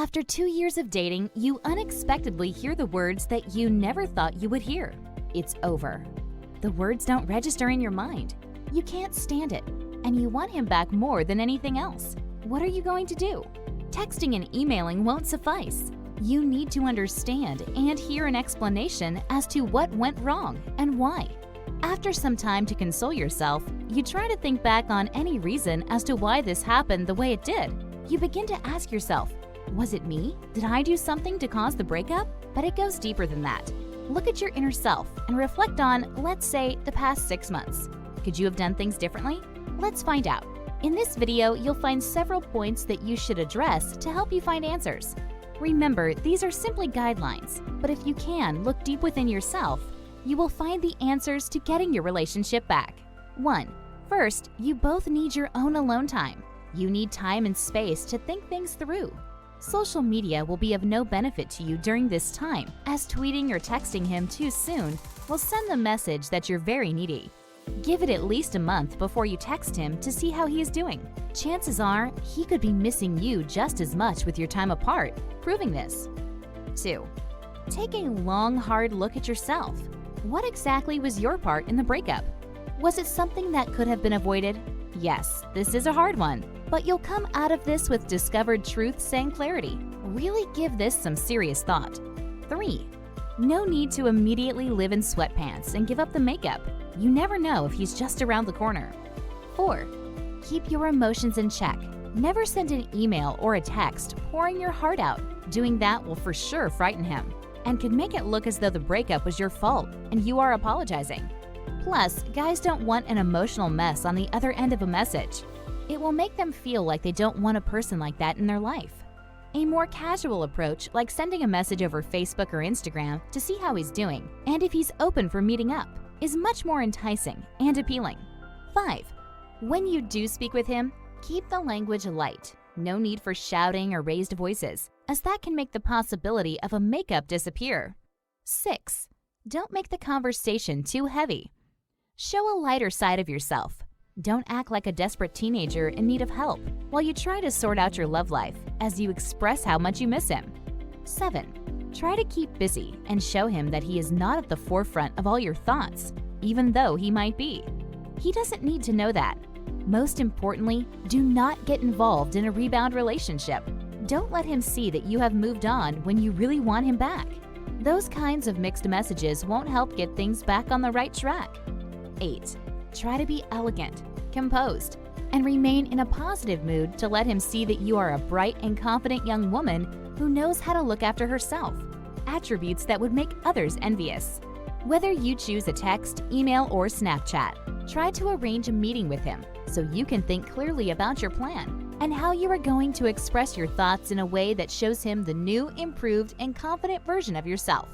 After 2 years of dating, you unexpectedly hear the words that you never thought you would hear. It's over. The words don't register in your mind. You can't stand it, and you want him back more than anything else. What are you going to do? Texting and emailing won't suffice. You need to understand and hear an explanation as to what went wrong and why. After some time to console yourself, you try to think back on any reason as to why this happened the way it did. You begin to ask yourself, was it me? Did I do something to cause the breakup? But it goes deeper than that. Look at your inner self and reflect on, let's say, the past 6 months. Could you have done things differently? Let's find out. In this video, you'll find several points that you should address to help you find answers. Remember, these are simply guidelines, but if you can look deep within yourself, you will find the answers to getting your relationship back. 1. First, you both need your own alone time. You need time and space to think things through. Social media will be of no benefit to you during this time, as tweeting or texting him too soon will send the message that you're very needy. Give it at least a month before you text him to see how he is doing. Chances are he could be missing you just as much with your time apart, proving this. 2. Take a long, hard look at yourself. What exactly was your part in the breakup? Was it something that could have been avoided? Yes, this is a hard one, but you'll come out of this with discovered truths and clarity. Really give this some serious thought. 3. No need to immediately live in sweatpants and give up the makeup. You never know if he's just around the corner. 4. Keep your emotions in check. Never send an email or a text pouring your heart out. Doing that will for sure frighten him and could make it look as though the breakup was your fault and you are apologizing. Plus, guys don't want an emotional mess on the other end of a message. It will make them feel like they don't want a person like that in their life. A more casual approach, like sending a message over Facebook or Instagram to see how he's doing and if he's open for meeting up, is much more enticing and appealing. 5. When you do speak with him, keep the language light. No need for shouting or raised voices, as that can make the possibility of a makeup disappear. 6. Don't make the conversation too heavy. Show a lighter side of yourself. Don't act like a desperate teenager in need of help while you try to sort out your love life as you express how much you miss him. 7. Try to keep busy and show him that he is not at the forefront of all your thoughts, even though he might be. He doesn't need to know that. Most importantly, do not get involved in a rebound relationship. Don't let him see that you have moved on when you really want him back. Those kinds of mixed messages won't help get things back on the right track. 8. Try to be elegant, composed, and remain in a positive mood to let him see that you are a bright and confident young woman who knows how to look after herself, attributes that would make others envious. Whether you choose a text, email, or Snapchat, try to arrange a meeting with him so you can think clearly about your plan and how you are going to express your thoughts in a way that shows him the new, improved, and confident version of yourself.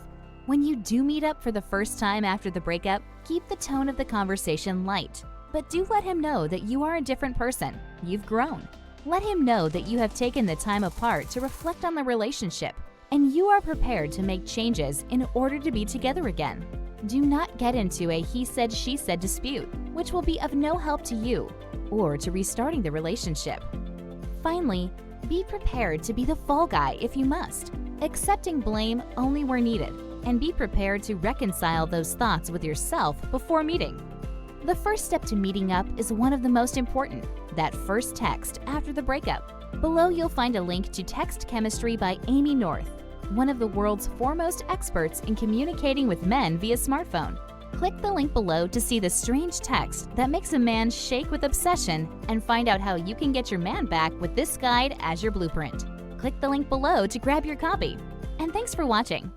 When you do meet up for the first time after the breakup, keep the tone of the conversation light, but do let him know that you are a different person. You've grown. Let him know that you have taken the time apart to reflect on the relationship, and you are prepared to make changes in order to be together again. Do not get into a he said, she said dispute, which will be of no help to you or to restarting the relationship. Finally, be prepared to be the fall guy if you must, accepting blame only where needed, and be prepared to reconcile those thoughts with yourself before meeting. The first step to meeting up is one of the most important, that first text after the breakup. Below you'll find a link to Text Chemistry by Amy North, one of the world's foremost experts in communicating with men via smartphone. Click the link below to see the strange text that makes a man shake with obsession and find out how you can get your man back with this guide as your blueprint. Click the link below to grab your copy. And thanks for watching.